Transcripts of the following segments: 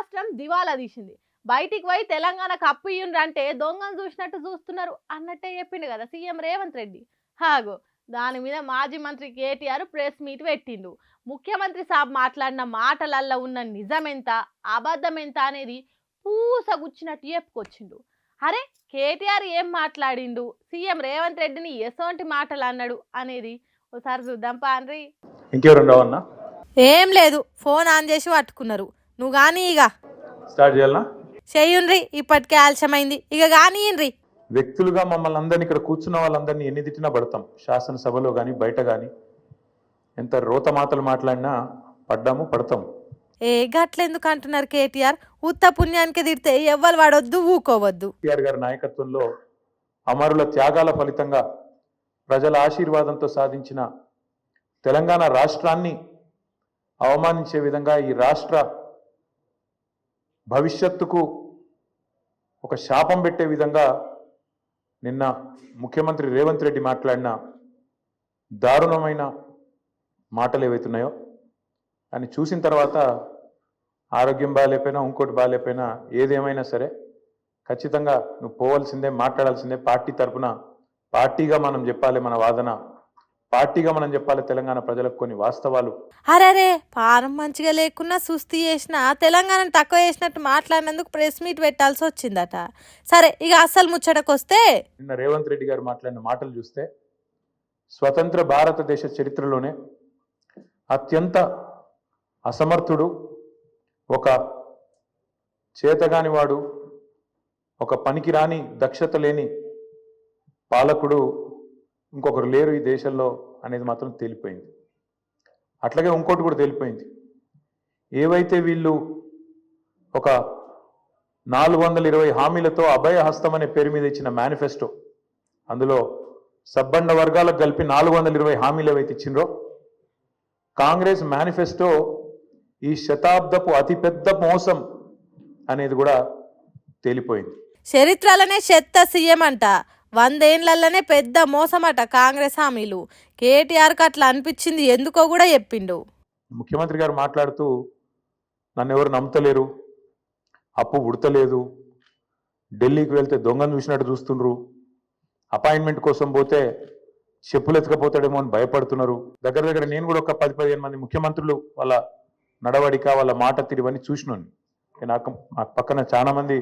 రాష్ట్రం దివాలా తీసింది. బయటికి పోయి తెలంగాణకు అప్పు ఇయ్యండ్రంటే దొంగను చూసినట్టు చూస్తున్నారు అన్నట్టే చెప్పిండు కదా సీఎం రేవంత్ రెడ్డి. హాగో దాని మీద మాజీ మంత్రి కేటీఆర్ ప్రెస్ మీట్ పెట్టిండు. ముఖ్యమంత్రి సాబ్ మాట్లాడిన మాటలల్లో ఉన్న నిజమెంత అబద్ధమెంత అనేది పూసగుచ్చినట్టు చెప్పుకొచ్చిండు. అరే కేటీఆర్ ఏం మాట్లాడిండు, సీఎం రేవంత్ రెడ్డిని ఎసోంటి మాటలు అన్నాడు అనేది ఒకసారి చూద్దాం పాన్రి. ఇంకెవరు రావన్నా? ఏం లేదు, ఫోన్ ఆన్ చేసి పట్టుకున్నారు. నువ్వు కానీ ఇక స్టార్ట్ చేయాలనా? చెయ్యుండ్రి, ఇప్పటికే ఆలస్యమైంది, ఇక కానీయండ్రి. వ్యక్తులుగా మమ్మల్ని అందరినీ ఇక్కడ కూర్చున్న వాళ్ళందరినీ ఎన్ని తిట్టినా పడతాం. శాసనసభలో కానీ బయట కానీ ఎంత రోత మాటలు మాట్లాడినా పడ్డాము, పడతాం. ఏ గట్లెందుకు అంటున్నారు కేటీఆర్? ఉత్త పుణ్యానికి తిడితే ఎవ్వరు వాడొద్దు, ఊకోవద్దు. కేటీఆర్ గారి నాయకత్వంలో అమరుల త్యాగాల ఫలితంగా ప్రజల ఆశీర్వాదంతో సాధించిన తెలంగాణ రాష్ట్రాన్ని అవమానించే విధంగా, ఈ రాష్ట్ర భవిష్యత్తుకు ఒక శాపం పెట్టే విధంగా నిన్న ముఖ్యమంత్రి రేవంత్ రెడ్డి మాట్లాడిన దారుణమైన మాటలు ఏవైతున్నాయో అని చూసిన తర్వాత ఆరోగ్యం బాగాలేకపోయినా ఇంకోటి బాగాలేకపోయినా ఏదేమైనా సరే ఖచ్చితంగా నువ్వు పోవాల్సిందే, మాట్లాడాల్సిందే. పార్టీ తరఫున పార్టీగా మనం చెప్పాలి మన వాదన, పార్టీగా మనం చెప్పాలి తెలంగాణ ప్రజలకు కొన్ని వాస్తవాలు. అరే పానం మంచిగా లేకున్నా సుస్థి చేసిన తెలంగాణను తక్కువ చేసినట్టు మాట్లాడినందుకు ప్రెస్ మీట్ పెట్టాల్సి వచ్చిందట. సరే ఇక అసలు ముచ్చటకు వస్తే, నిన్న రేవంత్ రెడ్డి గారు మాట్లాడిన మాటలు చూస్తే స్వతంత్ర భారతదేశ చరిత్రలోనే అత్యంత అసమర్థుడు, ఒక చేతగానివాడు, ఒక పనికిరాని దక్షత లేని పాలకుడు ఇంకొకరు లేరు ఈ దేశంలో అనేది మాత్రం తేలిపోయింది. అట్లాగే ఇంకోటి కూడా తేలిపోయింది. ఏవైతే వీళ్ళు ఒక 420 హామీలతో అభయ హస్తం అనే పేరు మీద ఇచ్చిన మేనిఫెస్టో, అందులో సబ్బండ వర్గాలకు కలిపి 420 హామీలు ఏవైతే ఇచ్చిండ్రో, కాంగ్రెస్ మేనిఫెస్టో ఈ శతాబ్దపు అతిపెద్ద మోసం అనేది కూడా తేలిపోయింది. చరిత్రలోనే చెత్త సీఎం అంట, 100 ఏళ్లలోనే పెద్ద మోసమట కాంగ్రెస్ హామీలు. కేటీఆర్కి అట్లా అనిపించింది ఎందుకో కూడా చెప్పిండు. ముఖ్యమంత్రి గారు మాట్లాడుతూ నన్ను ఎవరు నమ్ముతలేరు, అప్పు ఉడతలేదు, ఢిల్లీకి వెళ్తే దొంగను చూసినట్టు చూస్తుండ్రు, అపాయింట్మెంట్ కోసం పోతే చెప్పులు ఎత్తుకపోతాడేమో అని భయపడుతున్నారు. దగ్గర నేను కూడా ఒక 10-15 మంది ముఖ్యమంత్రులు వాళ్ళ నడవడిక, వాళ్ళ మాట తిరివని చూసినాను. నాకు పక్కన చాలా మంది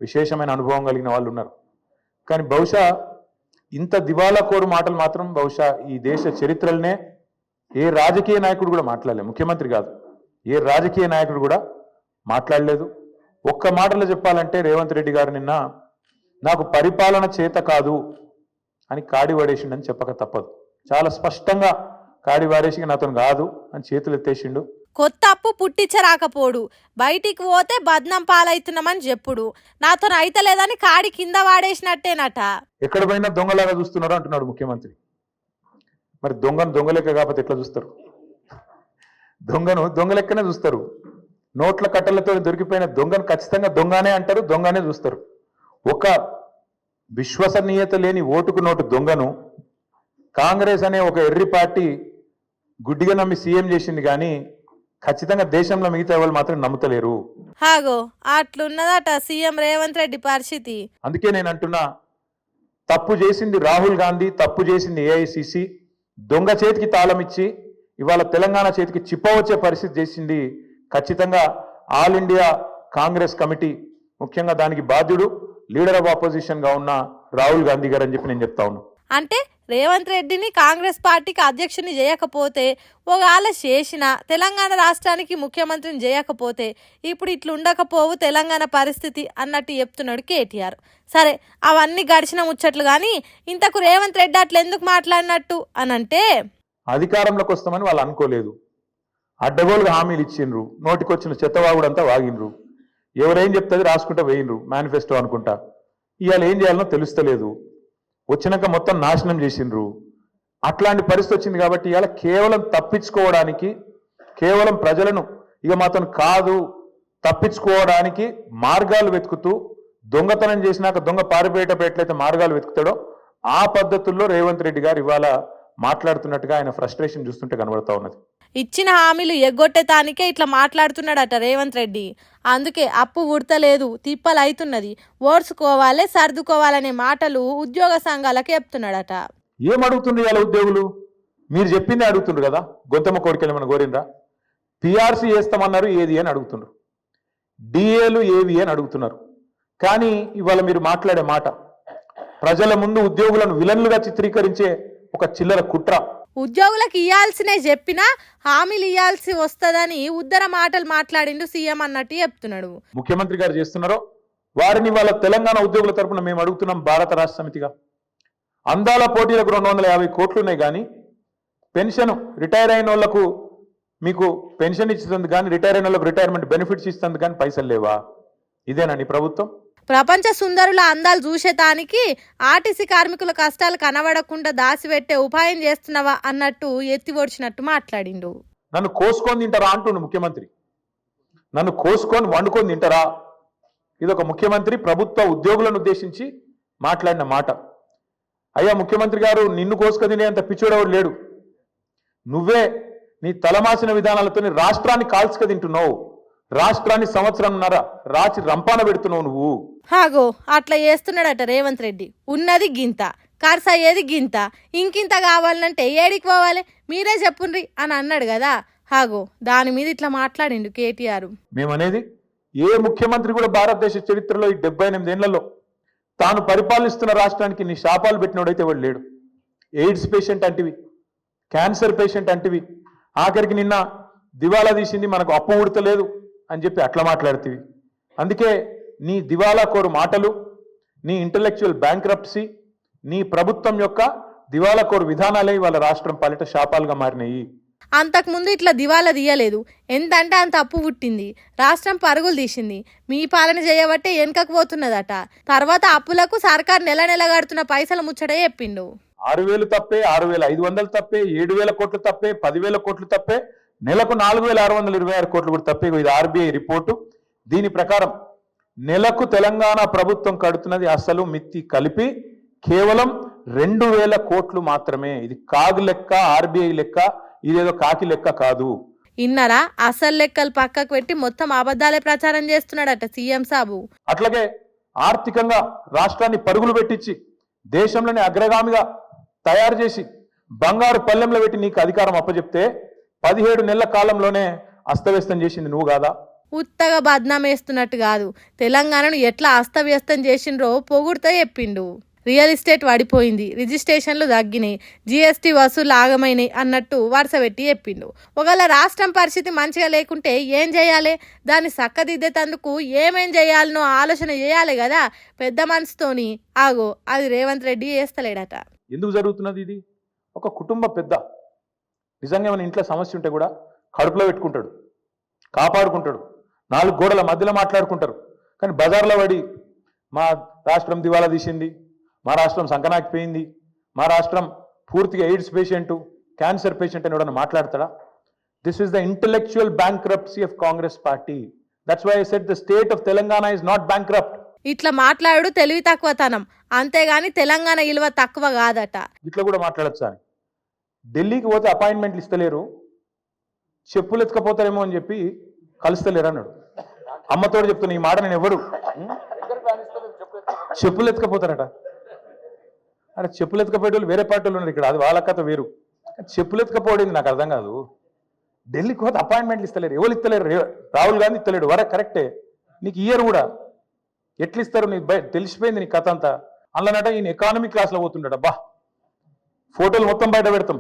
విశేషమైన అనుభవం కలిగిన వాళ్ళు ఉన్నారు. కానీ బహుశా ఇంత దివాలా కోరు మాటలు మాత్రం బహుశా ఈ దేశ చరిత్రలనే ఏ రాజకీయ నాయకుడు కూడా మాట్లాడలేదు. ముఖ్యమంత్రి కాదు, ఏ రాజకీయ నాయకుడు కూడా మాట్లాడలేదు. ఒక్క మాటలో చెప్పాలంటే రేవంత్ రెడ్డి గారు నిన్న నాకు పరిపాలన చేత కాదు అని కాడి పడేసిండని చెప్పక తప్పదు. చాలా స్పష్టంగా కాడి వాడేసి నాతో కాదు అని చేతులు ఎత్తేసిండు. కొత్త అప్పు పుట్టించరాకపోడు, బయటికి పోతే బద్నం పాలవుతున్నామని చెప్పుడు, నాతో అయితలేదని కాడి కింద వాడేసినట్టేనట. ఎక్కడ పోయినా దొంగలాగా చూస్తున్నారు అంటున్నాడు ముఖ్యమంత్రి. మరి దొంగను దొంగలెక్క కాకపోతే ఎట్లా చూస్తారు? దొంగను దొంగలెక్కనే చూస్తారు. నోట్ల కట్టలతో దొరికిపోయిన దొంగను ఖచ్చితంగా దొంగనే అంటారు, దొంగనే చూస్తారు. ఒక విశ్వసనీయత లేని ఓటుకు నోటు దొంగను కాంగ్రెస్ అనే ఒక ఎర్రి పార్టీ గుడ్డిగా నమ్మి సీఎం చేసింది, కానీ ఖచ్చితంగా దేశంలో మిగతా వాళ్ళు మాత్రం నమ్ముతలేరు. హాగో అట్లున్నదట సీఎం రేవంత్ రెడ్డి పరిస్థితి. అందుకే నేను అంటున్నా, తప్పు చేసింది రాహుల్ గాంధీ, తప్పు చేసింది ఏఐసిసి, దొంగ చేతికి తాళం ఇచ్చి ఇవాళ తెలంగాణ చేతికి చిప్పవచ్చే పరిస్థితి చేసింది ఖచ్చితంగా ఆల్ ఇండియా కాంగ్రెస్ కమిటీ, ముఖ్యంగా దానికి బాధ్యుడు లీడర్ ఆఫ్ ఆపోజిషన్ గా ఉన్న రాహుల్ గాంధీ గారు అని చెప్పి నేను చెప్తా ఉన్నా. అంటే రేవంత్ రెడ్డిని కాంగ్రెస్ పార్టీకి అధ్యక్షుని చేయకపోతే, ఒకవేళ చేసిన తెలంగాణ రాష్ట్రానికి ముఖ్యమంత్రిని చేయకపోతే ఇప్పుడు ఇట్లా ఉండకపోవు తెలంగాణ పరిస్థితి అన్నట్టు చెప్తున్నాడు కేటీఆర్. సరే అవన్నీ గడిచిన ముచ్చట్లు కానీ ఇంతకు రేవంత్ రెడ్డి అట్లా ఎందుకు మాట్లాడినట్టు అని అంటే, అధికారంలోకి వస్తామని వాళ్ళు అనుకోలేదు, అడ్డగోలుగా హామీలు ఇచ్చిండ్రు, నోటికొచ్చిన చెత్తవాగుడంతా వాగిండ్రు, ఎవరేం చెప్తుంది రాసుకుంటా వేయిండ్రు మేనిఫెస్టో అనుకుంటా. ఇవాళ ఏం చేయాలనో తెలుస్తలేదు, వచ్చినాక మొత్తం నాశనం చేసిండ్రు. అట్లాంటి పరిస్థితి వచ్చింది కాబట్టి ఇవాళ కేవలం తప్పించుకోవడానికి, కేవలం ప్రజలను ఇక మాత్రం కాదు తప్పించుకోవడానికి మార్గాలు వెతుకుతూ, దొంగతనం చేసినాక దొంగ పారిపోయేటప్పుడు ఎట్లయితే మార్గాలు వెతుకుతాడో ఆ పద్ధతుల్లో రేవంత్ రెడ్డి గారు ఇవాళ మాట్లాడుతున్నట్టుగా ఆయన ఫ్రస్ట్రేషన్ చూస్తుంటే కనబడతా ఉన్నది. ఇచ్చిన హామీలు ఎగ్గొట్టేతానికే ఇట్లా మాట్లాడుతున్నాడట రేవంత్ రెడ్డి. అందుకే అప్పు ఉడతలేదు, తిప్పలు అవుతున్నది, ఓడ్చుకోవాలి, సర్దుకోవాలనే మాటలు ఉద్యోగ సంఘాలకు చెప్తున్నాడట. ఏం అడుగుతుండ్రు ఇలా ఉద్యోగులు? మీరు చెప్పిందే అడుగుతుండ్రు కదా. గొంతమ్మ కోరికలు ఏమైనా కోరిండ్రా? పిఆర్సీ వేస్తామన్నారు, ఏది అని అడుగుతుండ్రు. డిఏలు ఏవి అని అడుగుతున్నారు. కానీ ఇవాళ మీరు మాట్లాడే మాట ప్రజల ముందు ఉద్యోగులను విలన్లుగా చిత్రీకరించే ఒక చిల్లర కుట్ర. ఉద్యోగులకు ఇయ్యాల్సినే చెప్పినా హామీలు ఇయ్యాల్సి వస్తుందని ఉద్దర మాటలు మాట్లాడిండు సీఎం అన్నట్టు చెప్తున్నాడు. ముఖ్యమంత్రి గారు చేస్తున్నారో వారిని వాళ్ళ తెలంగాణ ఉద్యోగుల తరపున మేము అడుగుతున్నాం. భారత రాష్ట్ర సమితిగా అందాల పోటీలకు 250 కోట్లు ఉన్నాయి, కానీ పెన్షన్ రిటైర్ అయిన వాళ్ళకు మీకు పెన్షన్ ఇస్తుంది, కానీ రిటైర్ అయిన వాళ్ళకు రిటైర్మెంట్ బెనిఫిట్స్ ఇస్తుంది, కానీ పైసలు లేవా? ఇదేనండి ప్రభుత్వం. ప్రపంచ సుందరుల అందాలు చూసేటానికి ఆర్టీసీ కార్మికుల కష్టాలు కనబడకుండా దాచిపెట్టే ఉపాయం చేస్తున్నావా అన్నట్టు ఎత్తి ఒడిచినట్టు మాట్లాడిండు. నన్ను కోసుకొని తింటారా అంటుండు ముఖ్యమంత్రి. నన్ను కోసుకొని వండుకొని తింటారా? ఇది ఒక ముఖ్యమంత్రి ప్రభుత్వ ఉద్యోగులను ఉద్దేశించి మాట్లాడిన మాట. అయ్యా ముఖ్యమంత్రి గారు, నిన్ను కోసుకొని తినేంత పిచ్చోడెవడు లేడు. నువ్వే నీ తలమాసిన విధానాలతో రాష్ట్రాన్ని కాల్చుక తింటున్నావు. రాష్ట్రాన్ని సంవత్సరంన్నర రాచి రంపాన పెడుతున్నావు నువ్వు. హాగో అట్లా చేస్తున్నాడట రేవంత్ రెడ్డి. ఉన్నది గింత, ఖర్చు అయ్యేది గింత, ఇంకింత కావాలంటే ఏడికి పోవాలి మీరే చెప్పుండ్రి అని అన్నాడు కదా. హాగో దాని మీద ఇట్లా మాట్లాడిండు కేటీఆర్. మేమనేది ఏ ముఖ్యమంత్రి కూడా భారతదేశ చరిత్రలో ఈ 78 ఏళ్లలో తాను పరిపాలిస్తున్న రాష్ట్రానికి నీ శాపాలు పెట్టినోడైతే వాడు లేడు. ఎయిడ్స్ పేషెంట్ అంటివి, క్యాన్సర్ పేషెంట్ అంటివి, ఆఖరికి నిన్న దివాలా తీసింది మనకు అప్పు ఉడతలేదు అని చెప్పి అట్లా మాట్లాడుతీవి. అందుకే నీ దివాలా కోరు మాటలు, నీ ఇంటలెక్చువల్ బ్యాంక్రప్సీ, నీ ప్రభుత్వం యొక్క దివాలా కోరు విధానాలే వాళ్ళ రాష్ట్రం పాలిట శాపాలుగా మారినాయి. అంతకుముందు ఇట్లా దివాలా తీయలేదు. ఎంతంటే అంత అప్పు పుట్టింది, రాష్ట్రం పరుగులు తీసింది. మీ పాలన చేయబట్టే వెనుకకు పోతున్నదట. తర్వాత అప్పులకు సర్కార్ నెల నెల కడుతున్న పైసల ముచ్చటే చెప్పిండు. 6,000 తప్పే, 6,500 తప్పే, 7,000 కోట్లు తప్పే, 10,000 కోట్లు తప్పే, నెలకు 4,626 కోట్లు కూడా తప్పే. ఇది ఆర్బీఐ రిపోర్టు. దీని ప్రకారం నెలకు తెలంగాణ ప్రభుత్వం కడుతున్నది అసలు మిత్తి కలిపి కేవలం 2,000 కోట్లు మాత్రమే. ఇది కాగు లెక్క, ఆర్బీఐ లెక్క, ఇదేదో కాకి లెక్క కాదు. ఇన్నరా అసలు లెక్కలు పక్కకు పెట్టి మొత్తం అబద్ధాలే ప్రచారం చేస్తున్నాడట సీఎం సాబు. అట్లాగే ఆర్థికంగా రాష్ట్రాన్ని పరుగులు పెట్టించి దేశంలోనే అగ్రగామిగా తయారు చేసి బంగారు పల్లెంలో పెట్టి నీకు అధికారం అప్పచెప్తే 17 నెలల కాలంలోనే అస్తవ్యస్తం చేసింది నువ్వు కాదా? ఉత్తగా బద్నాం వేస్తున్నట్టు కాదు, తెలంగాణను ఎట్లా అస్తవ్యస్తం చేసిండ్రో పొగుడుతో చెప్పిండు. రియల్ ఎస్టేట్ పడిపోయింది, రిజిస్ట్రేషన్లు తగ్గినాయి, జీఎస్టీ వసూలు ఆగమైనాయి అన్నట్టు వరుస పెట్టి చెప్పిండు. ఒకవేళ రాష్ట్రం పరిస్థితి మంచిగా లేకుంటే ఏం చేయాలి, దాన్ని చక్కదిద్దేతందుకు ఏమేం చేయాలనో ఆలోచన చేయాలి కదా పెద్ద మనసుతోని. ఆగో అది రేవంత్ రెడ్డి చేస్తలేడట. ఎందుకు జరుగుతున్నది ఇది? ఒక కుటుంబ పెద్ద నిజంగా మన ఇంట్లో సమస్య ఉంటే కూడా కడుపులో పెట్టుకుంటాడు, కాపాడుకుంటాడు, 4 గోడల మధ్యలో మాట్లాడుకుంటారు. కానీ బజార్లో పడి మా రాష్ట్రం దివాలా తీసింది, మా రాష్ట్రం సంకనాకిపోయింది, మా రాష్ట్రం పూర్తిగా ఎయిడ్స్ పేషెంటు, క్యాన్సర్ పేషెంట్ అని ఎవడన్నా మాట్లాడతాడా? This is the intellectual bankruptcy of Congress party. That's why I said the state of Telangana is not bankrupt. ఇట్లా మాట్లాడు తెలివి తక్కువతనం, అంతేగాని తెలంగాణ విలువ తక్కువ కాదట. ఇట్లా కూడా మాట్లాడచ్చు అని. ఢిల్లీకి పోతే అపాయింట్మెంట్లు ఇస్తలేరు, చెప్పులు ఎత్తుకపోతారేమో అని చెప్పి కలుస్తలేరు అన్నాడు. అమ్మతోడు చెప్తున్నా ఈ మాట. నేను ఎవరు చెప్పులు ఎత్తుకపోతారట? అరే చెప్పులు ఎత్తుకపోయేటోళ్ళు వేరే పార్టీలు ఉన్నారు ఇక్కడ, అది వాళ్ళ కథ వేరు. చెప్పులు ఎత్తుకపోవడింది నాకు అర్థం కాదు. ఢిల్లీకి పోతే అపాయింట్మెంట్లు ఇస్తలేరు, ఎవరు ఇస్తలేరు? రాహుల్ గాంధీ ఇస్తలేడు, వరకు కరెక్టే, నీకు ఇయ్యరు కూడా. ఎట్లు ఇస్తారు? నీకు తెలిసిపోయింది నీ కథ అంతా. అందులోనట ఈయన ఎకానమీ క్లాస్లో పోతుండట. బా ఫోటోలు మొత్తం బయట పెడతాం,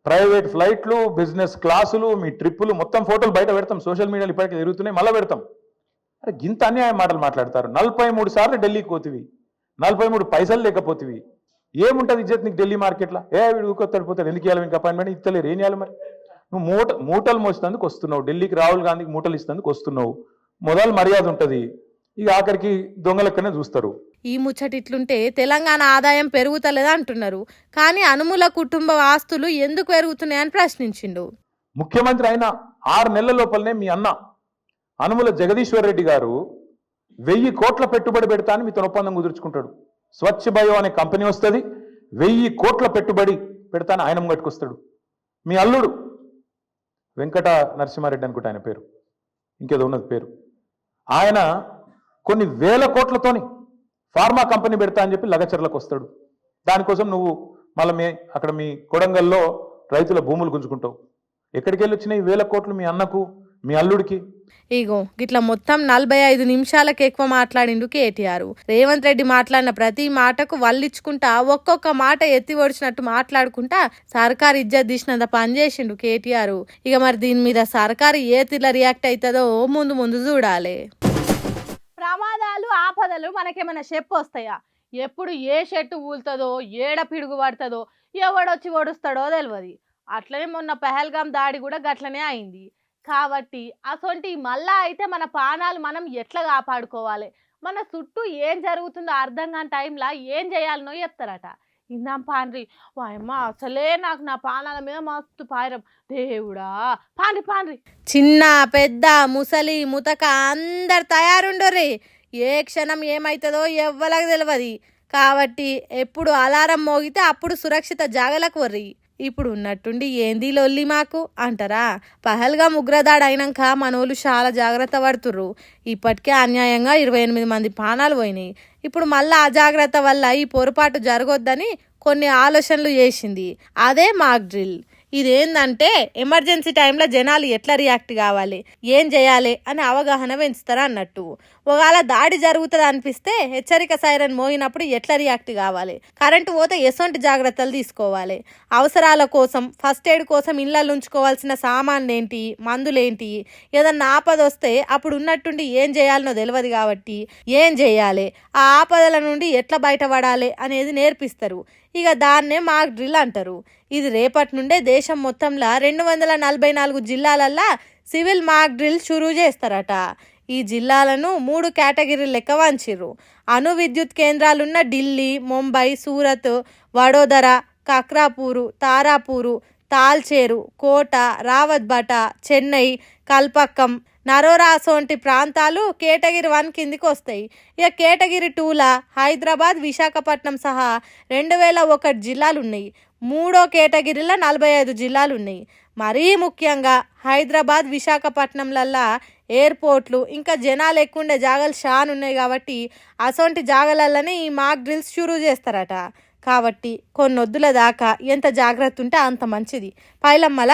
ప్రైవేట్ ఫ్లైట్లు, బిజినెస్ క్లాసులు, మీ ట్రిప్పులు మొత్తం ఫోటోలు బయట పెడతాం, సోషల్ మీడియాలో ఇప్పటికీ తిరుగుతున్నాయి, మళ్ళీ పెడతాం. అరే గింత అన్యాయం మాటలు మాట్లాడతారు. 43 సార్లు ఢిల్లీకి పోతివి, 43 పైసలు లేకపోతివి, ఏముంటుంది ఇజ్జత్ నీకు ఢిల్లీ మార్కెట్లో? వీడు ఊకొత్తాడిపోతాడు, ఎందుకు ఇవ్వాలి మీకు అపాయింట్మెంట్? ఇస్తలేరు, ఏం చేయాలి మరి? నువ్వు మూటలు మోసేందుకు వస్తున్నావు ఢిల్లీకి, రాహుల్ గాంధీకి మూటలు ఇస్తేందుకు వస్తున్నావు. మొదలు మర్యాద ఉంటుంది, ఇక ఆఖరికి దొంగలెక్కనే చూస్తారు. ఈ ముచ్చట ఇట్లుంటే తెలంగాణ ఆదాయం పెరుగుతలేదా అంటున్నారు, కానీ అనుముల కుటుంబ ఆస్తులు ఎందుకు పెరుగుతున్నాయని ప్రశ్నించిండు. ముఖ్యమంత్రి అయిన 6 నెలల లోపలనే మీ అన్న అనుముల జగదీశ్వర్ రెడ్డి గారు 1000 కోట్ల పెట్టుబడి పెడతా అని మీతో ఒప్పందం కుదుర్చుకుంటాడు. స్వచ్ఛ బయో అనే కంపెనీ వస్తుంది, 1000 కోట్ల పెట్టుబడి పెడతాను ఆయన ముంగట్టుకొస్తాడు. మీ అల్లుడు వెంకట నరసింహారెడ్డి అనుకుంటే ఆయన పేరు, ఇంకేదో ఉన్నది పేరు. ఆయన కొన్ని వేల కోట్లతోని ఫార్మా కంపెనీ పెడతా అని చెప్పి లగచర్లకు వస్తాడు. దానికోసం నువ్వు మళ్ళీ అక్కడ మీ కొడంగల్లో రైతుల భూములు గుంజుకుంటావు. ఎక్కడికి వెళ్ళి వచ్చినాయి వేల కోట్లు మీ అన్నకు మీ అల్లుడికి? ఇగో గిట్లా మొత్తం 45 నిమిషాలకు ఎక్కువ మాట్లాడిండు కేటీఆర్. రేవంత్ రెడ్డి మాట్లాడిన ప్రతి మాటకు వల్లించుకుంటా ఒక్కొక్క మాట ఎత్తి ఒడిచినట్టు మాట్లాడుకుంటా సర్కారు ఇజ్జత్ తీసినంత పనిచేసిండు కేటీఆర్. ఇక మరి దీని మీద సర్కారు ఏ తీరులో రియాక్ట్ అవుతుందో ముందు ముందు చూడాలి. ప్రమాదాలు ఆపదలు మనకేమైనా చెప్పు వస్తాయా? ఎప్పుడు ఏ చెట్టు ఊలుతుందో ఏడ పిడుగు పడుతుందో ఎవడొచ్చి ఒడుస్తాడో తెలియదు. అట్లనే మొన్న పహల్గాం దాడి కూడా గట్లనే అయింది. కాబట్టి అసొంటి మళ్ళా అయితే మన ప్రాణాలు మనం ఎట్లా కాపాడుకోవాలి, మన చుట్టూ ఏం జరుగుతుందో అర్థం కాని టైంలో ఏం చేయాలనో చెప్తారట. ఇందాం పాండ్రి, వాయమ్మ అసలే నాకు నా ప్రాణాల మీద మస్తు పాయరం, దేవుడా పాండ్రి పాండ్రి. చిన్న పెద్ద ముసలి ముతక అందరు తయారుండర్రి. ఏ క్షణం ఏమవుతుందో ఎవ్వలకు తెలియదు. కాబట్టి ఎప్పుడు అలారం మోగితే అప్పుడు సురక్షిత జాగలకు వర్రి. ఇప్పుడు ఉన్నట్టుండి ఏంది లొల్లి మాకు అంటారా? పహల్గా ఉగ్రదాడి అయినాక మనోళ్ళు చాలా జాగ్రత్త పడుతుర్రు. ఇప్పటికే అన్యాయంగా 28 మంది ప్రాణాలు పోయినాయి. ఇప్పుడు మళ్ళీ అజాగ్రత్త వల్ల ఈ పొరపాటు జరగొద్దని కొన్ని ఆలోచనలు చేసింది. అదే మాక్ డ్రిల్. ఇదేందంటే ఎమర్జెన్సీ టైంలో జనాలు ఎట్లా రియాక్ట్ కావాలి, ఏం చేయాలి అని అవగాహన పెంచుతారు అన్నట్టు. ఒకవేళ దాడి జరుగుతుంది అనిపిస్తే హెచ్చరిక సైరన్ మోగినప్పుడు ఎట్లా రియాక్ట్ కావాలి, కరెంటు పోతే ఎసొంటి జాగ్రత్తలు తీసుకోవాలి, అవసరాల కోసం ఫస్ట్ ఎయిడ్ కోసం ఇళ్ళల్లో ఉంచుకోవాల్సిన సామాన్లు ఏంటి, మందులేంటి, ఏదన్నా ఆపద వస్తే అప్పుడు ఉన్నట్టుండి ఏం చేయాలనో తెలియదు. కాబట్టి ఏం చేయాలి, ఆ ఆపదల నుండి ఎట్లా బయటపడాలి అనేది నేర్పిస్తారు. ఇక దాన్నే మాక్ డ్రిల్ అంటారు. ఇది రేపటి నుండే దేశం మొత్తంలో 244 జిల్లాలల్లో సివిల్ మాక్ డ్రిల్ షురూ చేస్తారట. ఈ జిల్లాలను 3 కేటగిరీలు లెక్క వంచిర్రు. అణు విద్యుత్ కేంద్రాలున్న ఢిల్లీ, ముంబై, సూరత్, వడోదర, కక్రాపూరు, తారాపూరు, తాల్చేరు, కోట, రావత్బట, చెన్నై, కల్పక్కం, నరోరా వంటి ప్రాంతాలు కేటగిరీ 1 కిందికి వస్తాయి. ఇక కేటగిరీ 2లా హైదరాబాద్, విశాఖపట్నం సహా 2001 జిల్లాలు ఉన్నాయి. 3వ కేటగిరీలో 45 జిల్లాలు ఉన్నాయి. మరీ ముఖ్యంగా హైదరాబాద్, విశాఖపట్నంలల్లా ఎయిర్పోర్ట్లు ఇంకా జనాలు ఎక్కువ ఉండే జాగాలు షాన్ ఉన్నాయి. కాబట్టి అసొంటి జాగాలలోనే ఈ మాక్ డ్రిల్స్ షురూ చేస్తారట. కాబట్టి కొన్నొద్దుల దాకా ఎంత జాగ్రత్త ఉంటే అంత మంచిది. పైలమ్మల